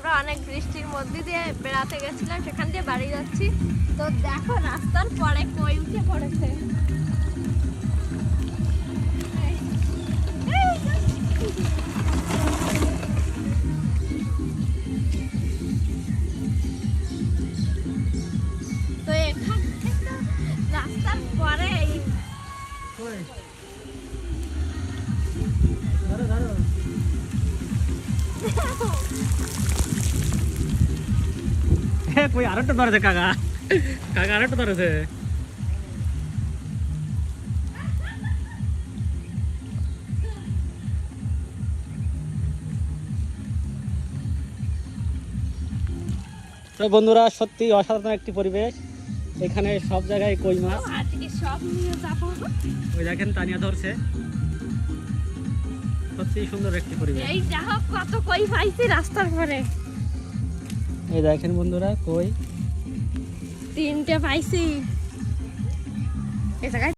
আমরা অনেক বৃষ্টির মধ্যে দিয়ে বেড়াতে গেছিলাম, সেখান দিয়ে বাড়ি যাচ্ছি। তো দেখো রাস্তার পরে কই উঠে পড়েছে। তো এখান থেকে রাস্তার পরে কই আরেকটা ধরেছে কাকা, কাকা আরেকটা ধরেছে। তো বন্ধুরা সত্যি অসাধারণ একটি পরিবেশ, এখানে সব জায়গায় কই মাছ। আজকে সব নিয়ে যাবো। ওই দেখেন তানিয়া ধরছে, সত্যি সুন্দর একটি পরিবেশ। এই দেখো কত কই পাইছি রাস্তার পরে। এই দেখেন বন্ধুরা কই 3টে পাইছি এই জায়গায়।